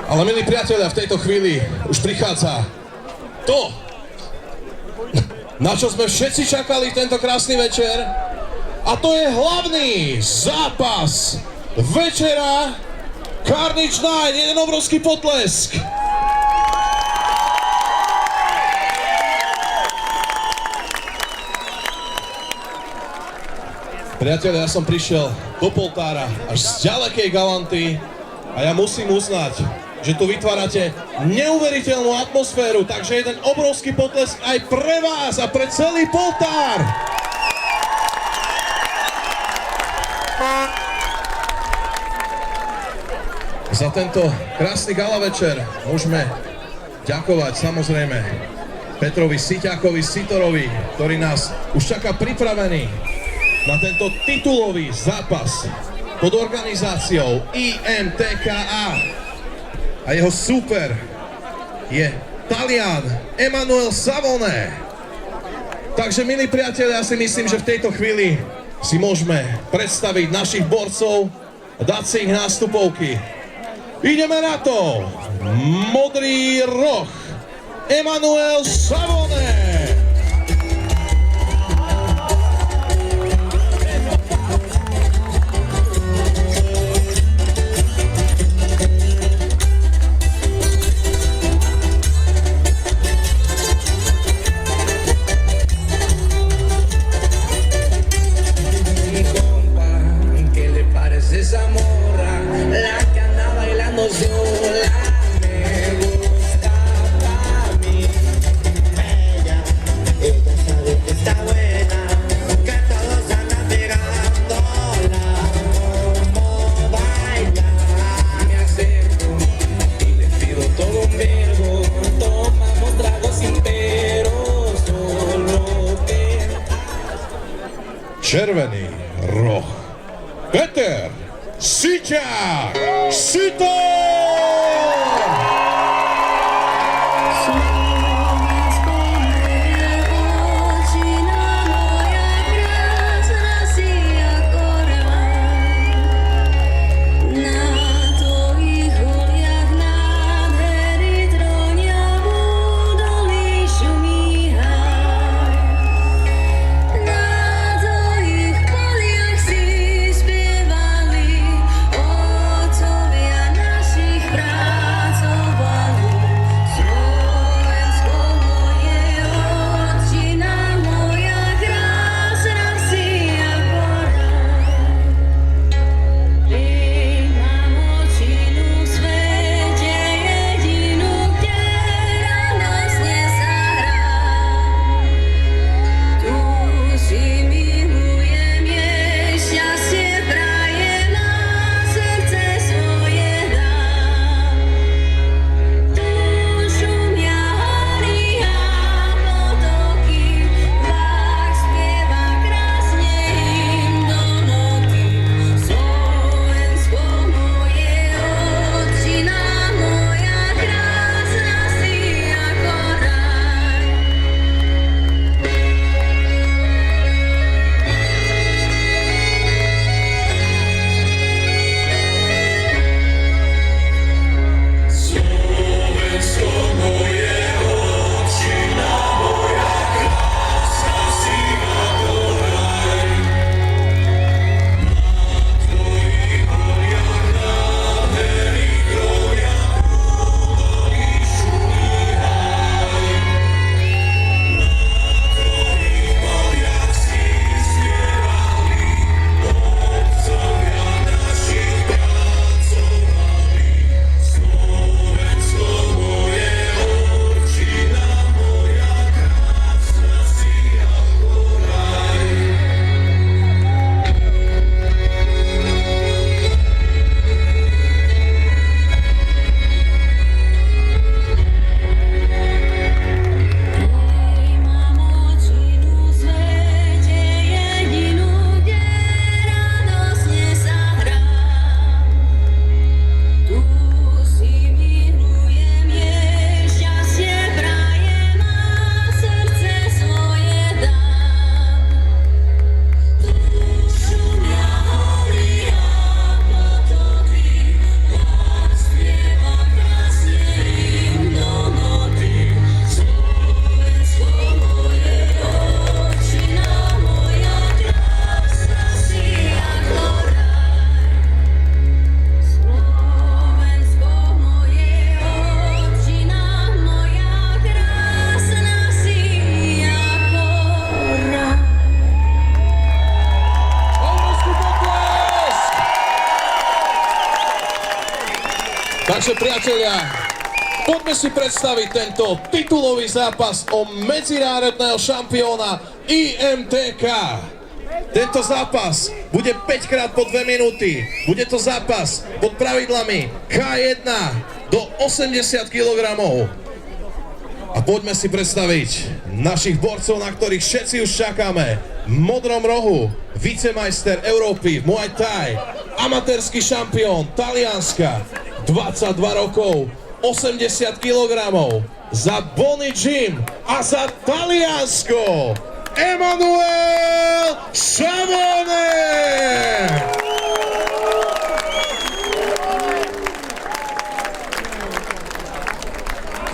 Ale milí priatelia, v tejto chvíli už prichádza to, na čo sme všetci čakali tento krásny večer. A to je hlavný zápas večera Carnage Night. Jeden obrovský potlesk. Priatelia, ja som prišiel do Poltára až z ďalekej Galanty a ja musím uznať, že tu vytvárate neuveriteľnú atmosféru, takže jeden obrovský potlesk aj pre vás a pre celý Poltár. Za tento krásny gala večer môžeme ďakovať samozrejme Petrovi Siťákovi Sitorovi, ktorý nás už čaká pripravený na tento titulový zápas pod organizáciou IMTKA. A jeho súper je Talian Emanuele Savone. Takže, milí priatelia, ja si myslím, že v tejto chvíli si môžeme predstaviť našich borcov a dať si ich nástupovky. Ideme na to! Modrý roh Emanuele Savone. Červený roh Peter Siťák Sitor! Takže priatelia, poďme si predstaviť tento titulový zápas o medzinárodného šampióna IMTK. Tento zápas bude 5 krát po 2 minúty. Bude to zápas pod pravidlami K1 do 80 kg. A poďme si predstaviť našich borcov, na ktorých všetci už čakáme. V modrom rohu vicemajster Európy v Muay Thai, amatérsky šampión Talianska, 22 rokov, 80 kg, za Bonny Gym a za Taliansko Emanuel Schiavone!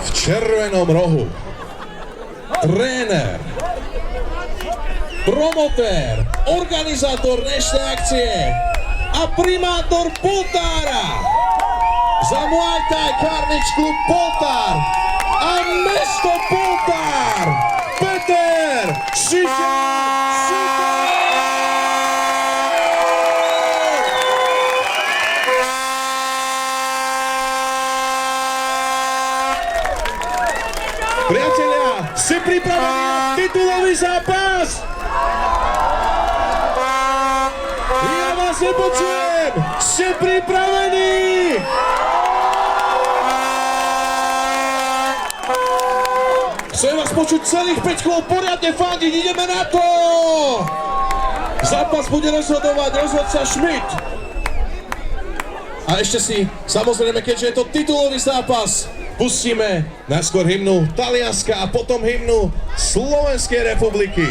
V červenom rohu tréner, promotér, organizátor dnešnej akcie a primátor Poltára za Muay Thai Carnage Club Poltár a mesto Poltár, Peter Šichár! Priatelia, ste pripravení na titulový zápas? Ja vás nepočujem! Ste pripravení? Chcem vás počuť celých 5 kôl poriadne fandiť, ideme na to! Zápas bude rozhodovať rozhodca Schmidt. A ešte si, samozrejme, keďže je to titulový zápas, pustíme najskôr hymnu Talianska a potom hymnu Slovenskej republiky.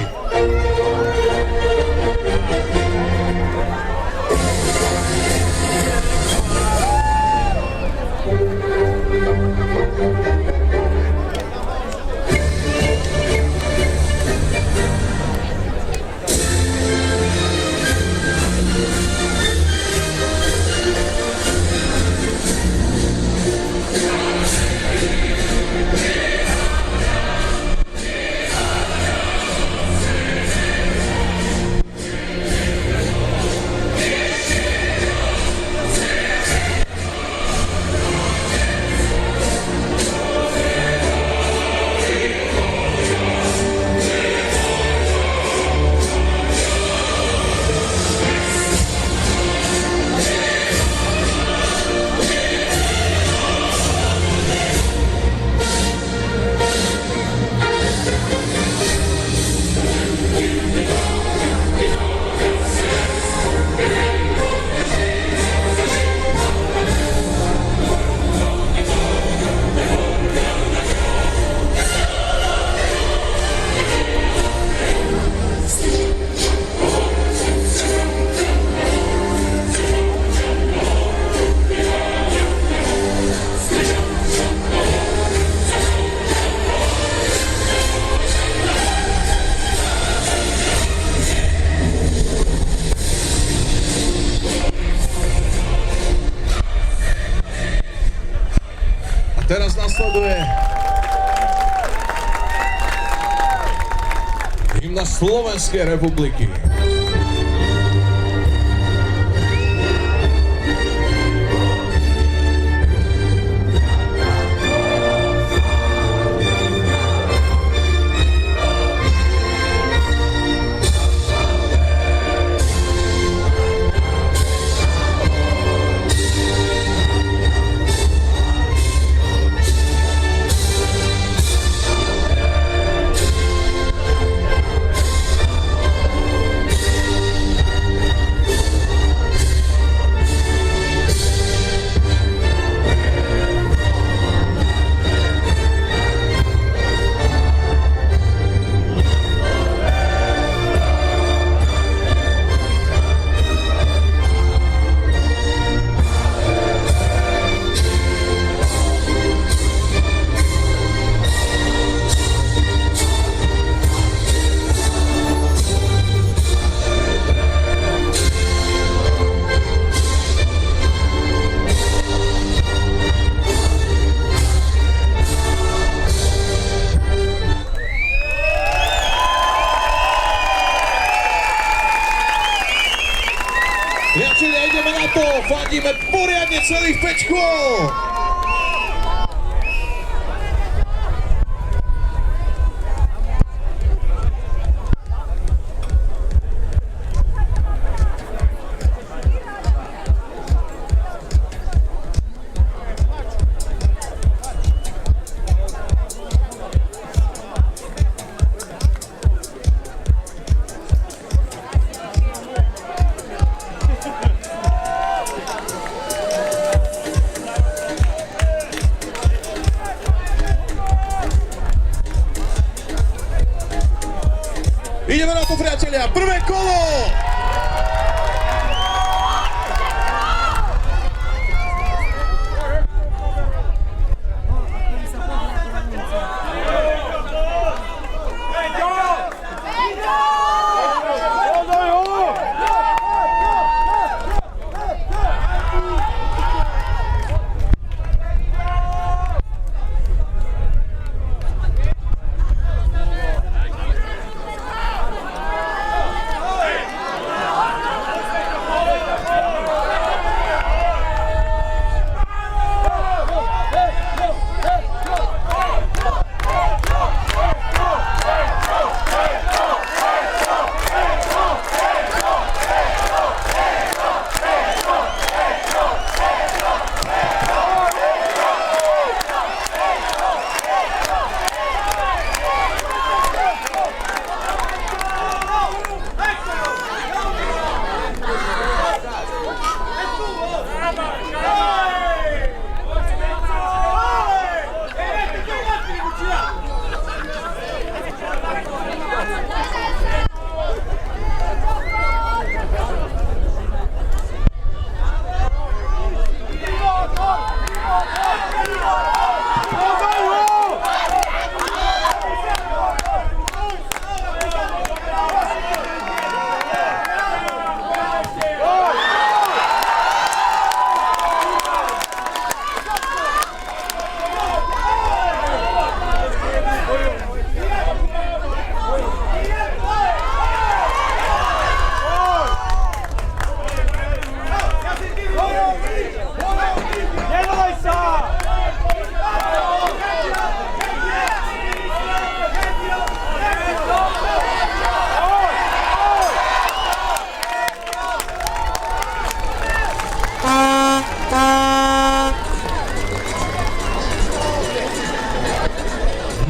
Teraz nasleduje hymna Slovenskej republiky. Priatelia, ideme na to, fandíme poriadne celých 5 kôl. poriadku, priatelia, prvé kolo!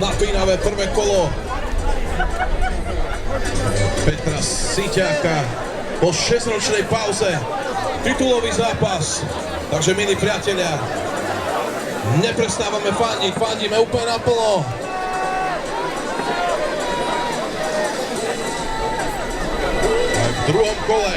Napínavé prvé kolo Petra Siťáka po 6-ročnej pauze, titulový zápas. Takže, milí priatelia, neprestávame fandiť, fandíme úplne naplno. A v druhom kole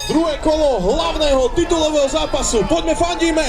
druhé kolo hlavného titulového zápasu. Poďme, fandíme!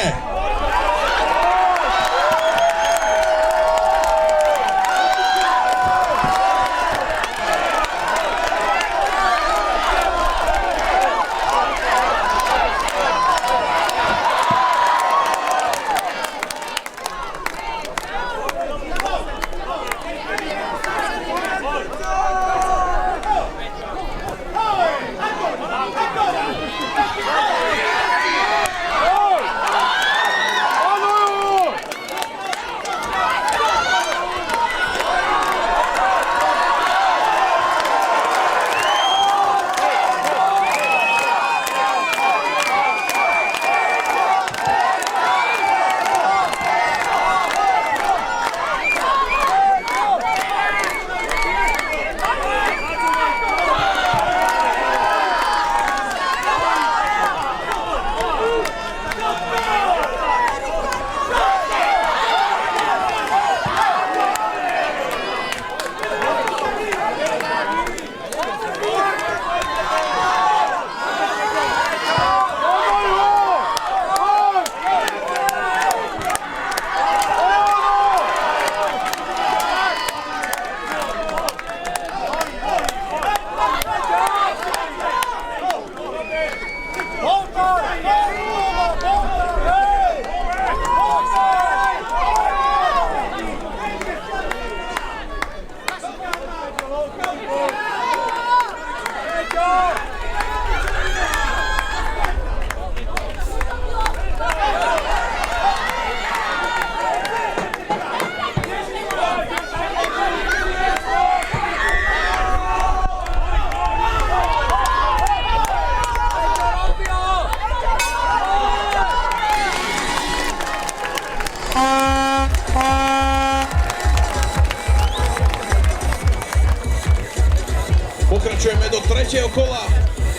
pokračujeme do tretieho kola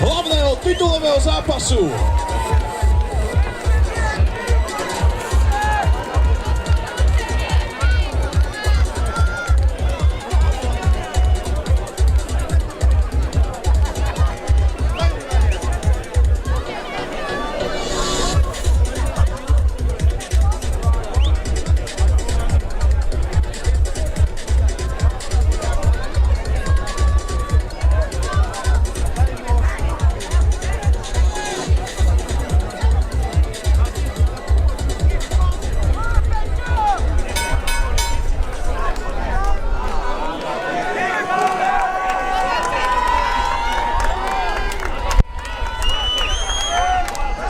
hlavného titulového zápasu.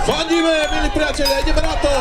Fandíme, milí priatelia, ideme na to!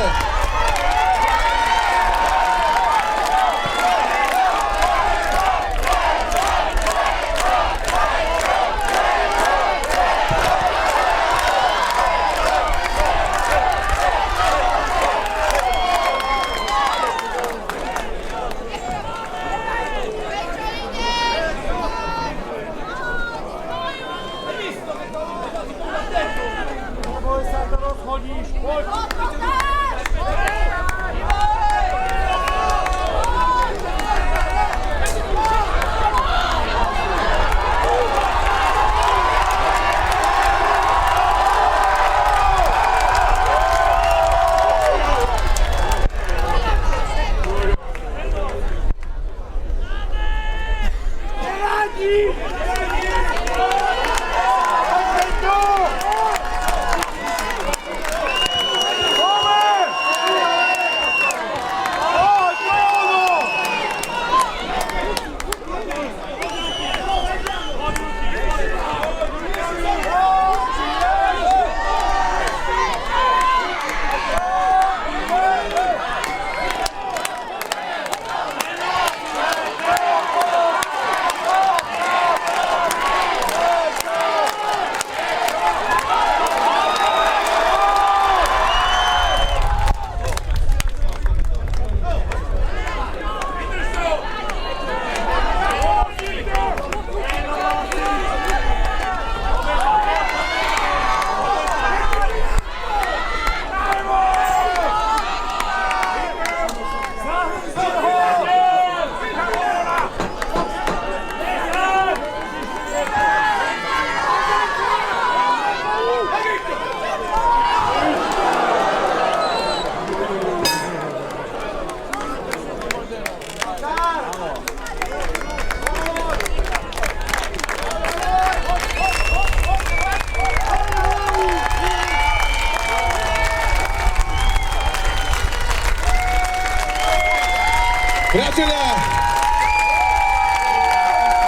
Priatelia,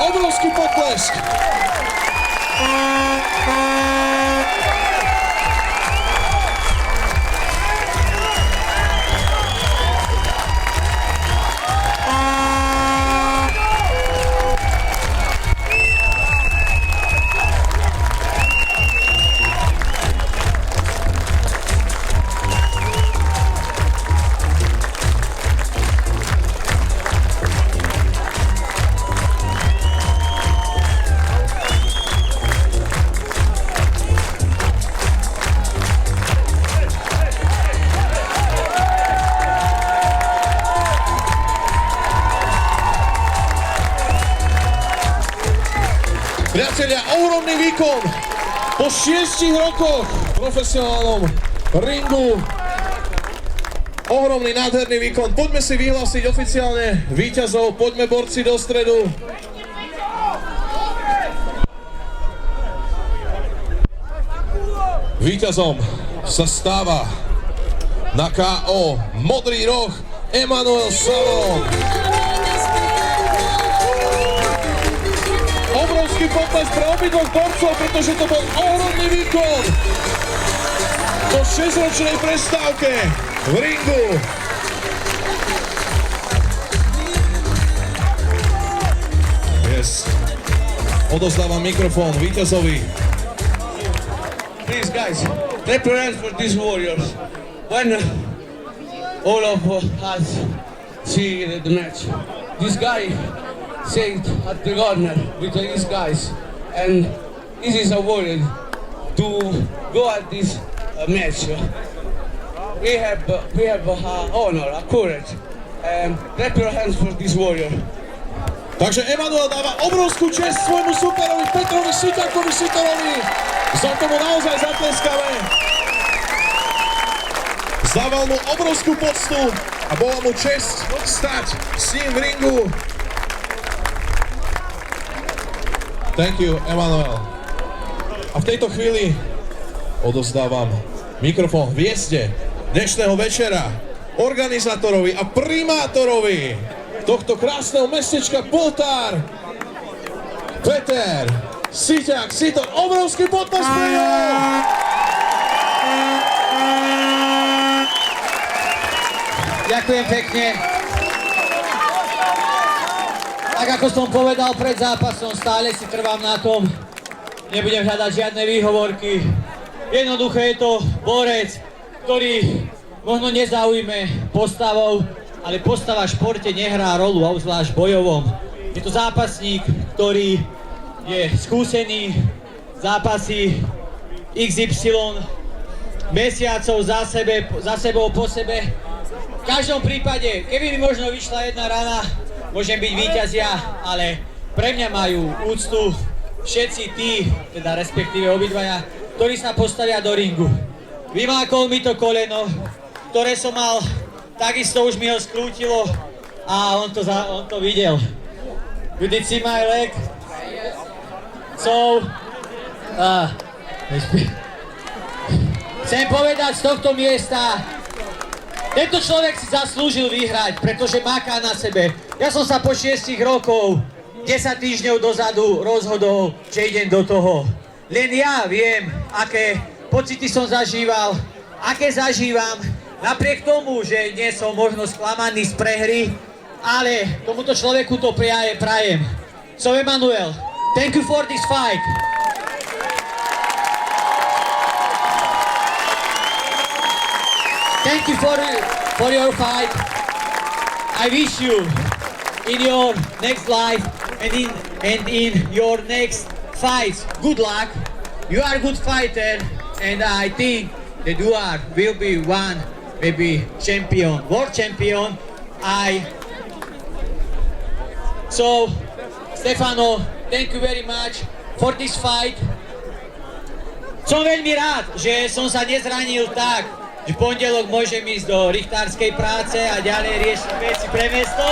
obrovský potlesk. Priatelia, ohromný výkon po 6 rokoch v profesionálnom ringu. Ohromný, nádherný výkon. Poďme si vyhlásiť oficiálne víťazov. Poďme borci do stredu. Víťazom sa stáva na KO modrý roh Emanuel Salón. Obrovský potlesk pre obidvoch borcov, pretože to bol ohromný výkon po 6-ročnej prestávke v ringu. Yes. Odozdávam mikrofón víťazovi. Please guys, represent for these warriors. When all of us see the match, this guy said at the corner with these guys, and this is a warrior to go at this match. We have honor, a courage, and clap your hands for this warrior. Takže Emanuel dáva obrovskú česť svojmu superovi Petrovi Siťakovi Sitorovi. Za tomu naozaj zatleskáme. Zdával mu obrovskú poctu a bola mu česť stať s ním v ringu. Thank you, Emanuel. A v tejto chvíli odovzdávam mikrofón hviezde dnešného večera, organizátorovi a primátorovi tohto krásneho mestečka Poltár, Peter Siťak Sitor. Obrovský potlesk pre ňo! Ďakujem pekne. Tak ako som povedal pred zápasom, stále si trvám na tom, nebudem hľadať žiadne výhovorky. Jednoduché je to borec, ktorý možno nezaujme postavou, ale postava v športe nehrá rolu, obzvlášť bojovom. Je to zápasník, ktorý je skúsený, zápasy XY mesiacov za sebou po sebe. V každom prípade, keby mi možno vyšla jedna rana, môžem byť víťaz ja, ale pre mňa majú úctu všetci tí, teda respektíve obidvaja, ktorí sa postavia do ringu. Vymákol mi to koleno, ktoré som mal, takisto už mi ho skrútilo a on to videl. You did see my leg? So, chcem povedať z tohto miesta, tento človek si zaslúžil vyhrať, pretože maká na sebe. Ja som sa po 6 rokov, 10 týždňov dozadu rozhodol, že idem do toho. Len ja viem, aké pocity som zažíval, aké zažívam, napriek tomu, že dnes som možno sklamaný z prehry, ale tomuto človeku to prajem. So Emanuel, thank you for this fight. Thank you for your fight. I wish you in your next life and in your next fights good luck. You are a good fighter, and I think that you will be one, maybe champion, world champion. So Stefano, thank you very much for this fight. Som veľmi rád, že som sa nezranil tak, že v pondelok môžem ísť do richtárskej práce a ďalej riešiť veci pre mesto.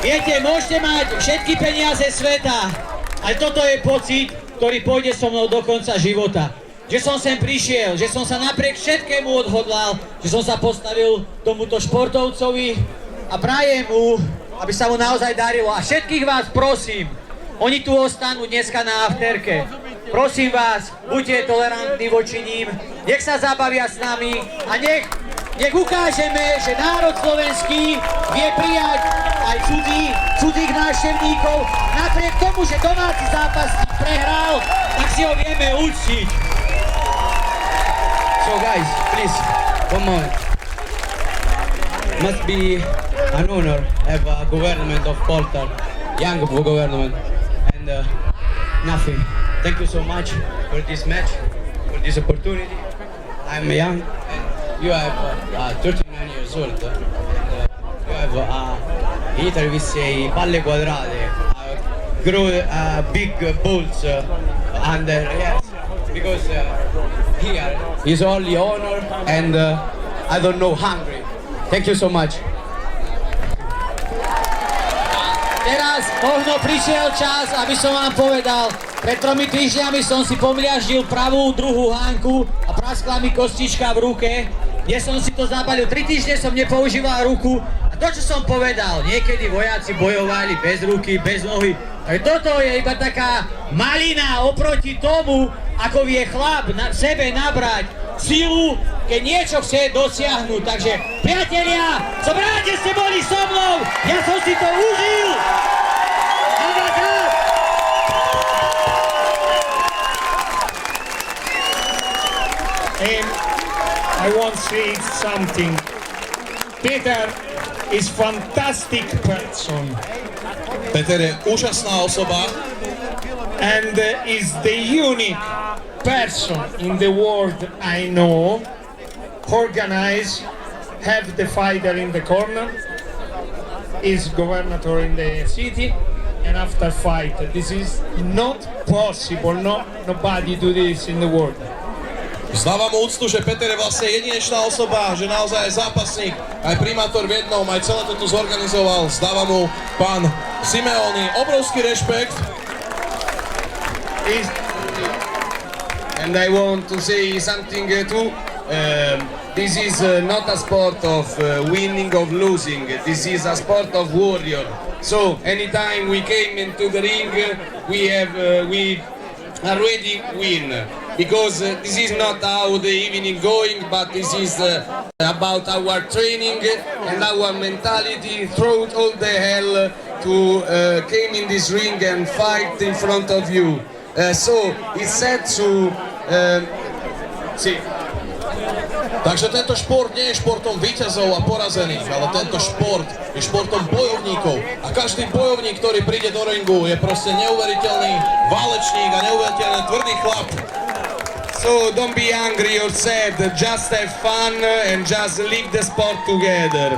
Viete, môžete mať všetky peniaze sveta, ale toto je pocit, ktorý pôjde so mnou do konca života. Že som sem prišiel, že som sa napriek všetkému odhodlal, že som sa postavil tomuto športovcovi a prajem mu, aby sa mu naozaj darilo. A všetkých vás prosím, oni tu ostanú dneska na afterke. Prosím vás, buďte tolerantní voči ním, nech sa zabavia s nami a nech ukážeme, že národ slovenský vie prijať aj cudzích návštevníkov. Napriek tomu, že domáci zápasník prehral, tak si ho vieme uctiť. So guys, please, one moment. Must be an honor have a government of Poltár, young government, and nothing. Thank you so much for this match, for this opportunity. I'm young, and you have 39 years old. And, you have in Italy we say palle quadrate, big balls under, yes, because here is only honor and I don't know, hungry. Thank you so much. Teraz možno prišiel čas, aby som vám povedal, pred 3 týždňami som si pomliaždil pravú druhú hánku a praskla mi kostička v ruke. Dnes som si to zabalil, 3 týždne som nepoužíval ruku a to, čo som povedal, niekedy vojaci bojovali bez ruky, bez nohy. A toto je iba taká malina oproti tomu, ako vie chlap v sebe nabrať silu, keď niečo chce dosiahnuť. Takže, priatelia, som rád, že ste boli so mnou, ja som si to užil. And I want to say something. Peter is fantastic person Peter je úžasná osoba and is the unique person in the world I know organize, have the fighter in the corner, is governor in the city, and after fight. This is not possible. Nobody do this in the world. Zdávam mu úctu, že Peter je vlastne jedinečná osoba, že naozaj je zápasník, aj primátor v jednom, aj celé to tu zorganizoval. Zdáva mu pán Simeoni obrovský rešpekt. And I want to say something too. This is not a sport of winning or losing. This is a sport of warrior. So anytime we came into the ring, we already win. Because this is not how the evening going, but this is about our training and our mentality throughout all the hell to came in this ring and fight in front of you. So it's said to see. Takže tento šport nie je športom víťazov a porazených, ale tento šport je športom bojovníkov. A každý bojovník, ktorý príde do ringu, je proste neuveriteľný válečník a neuveriteľný tvrdý chlap. So don't be angry or sad, just have fun and just live the sport together.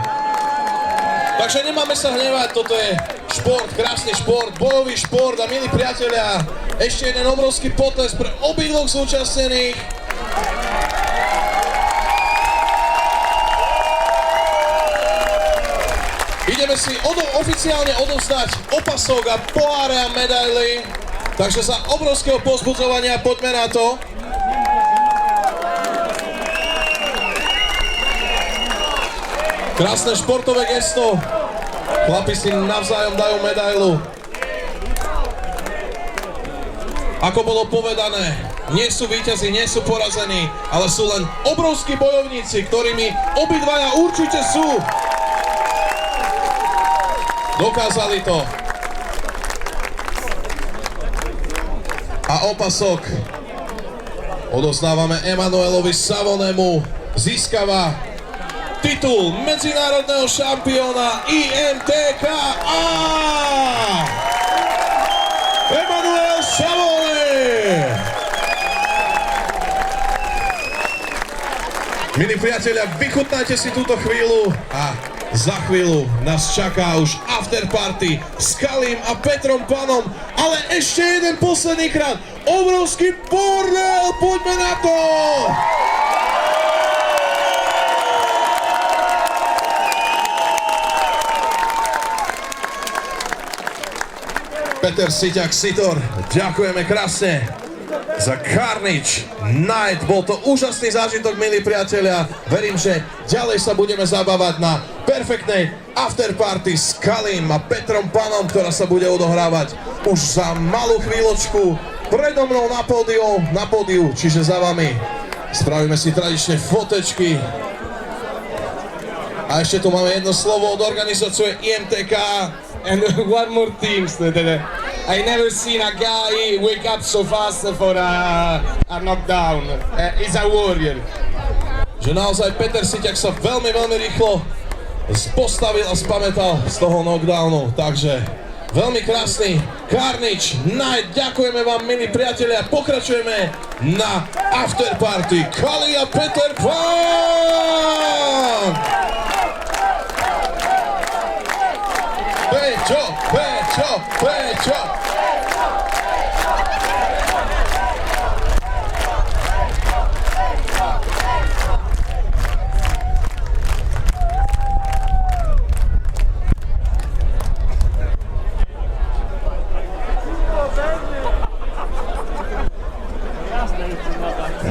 Takže nemáme sa hnevať, toto je šport, krásny šport, bojový šport a milí priatelia, ešte jeden obrovský potles pre obidvoch zúčastnených. Ideme si oficiálne odovzdať opasok a poháre a medaily, takže za obrovského povzbudzovania poďme na to. Krásne športové gesto. Chlapi si navzájom dajú medailu. Ako bolo povedané, nie sú víťazi, nie sú porazení, ale sú len obrovskí bojovníci, ktorými obidvaja určite sú. Dokázali to. A opasok odozdávame Emanuelovi Savonemu. Získava titul medzinárodného šampióna IMTKA. Emanuel Savone. Milí priatelia, vychutnajte si túto chvíľu a za chvíľu nás čaká už afterparty s Kalim a Petrom Panom, ale ešte jeden posledný krát, obrovský bordel, poďme na to! Peter Siťák Sitor, ďakujeme krásne za Carnage Night. Bol to úžasný zážitok, milí priatelia. Verím, že ďalej sa budeme zabávať na perfektnej afterparty s Kalim a Petrom Panom, ktorá sa bude odohrávať už za malú chvíľočku predo mnou na pódiu, čiže za vami. Spravíme si tradične fotečky. A ešte tu máme jedno slovo od organizácie IMTK. And one more thing, I never seen a guy wake up so fast for a knockdown. He's a warrior. Že naozaj Peter Siťák sa veľmi rýchlo postavil a spamätal z toho knockdownu. Takže veľmi krásny Carnage Night. Ďakujeme vám, milí priatelia. Pokračujeme na afterparty. Kali a Peter Pan! Peťo!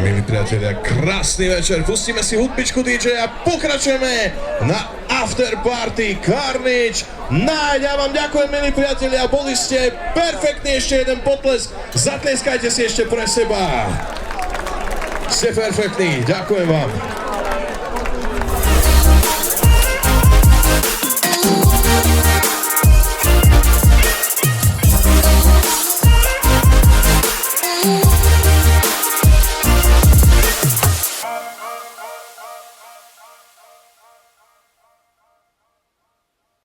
Milí priatelia, krásny večer. Pustíme si hudbičku DJ a pokračujeme na afterparty Carnage Night. Ja vám ďakujem, milí priatelia, boli ste perfektní, ešte jeden potlesk. Zatlieskajte si ešte pre seba. Ste perfektní, ďakujem vám.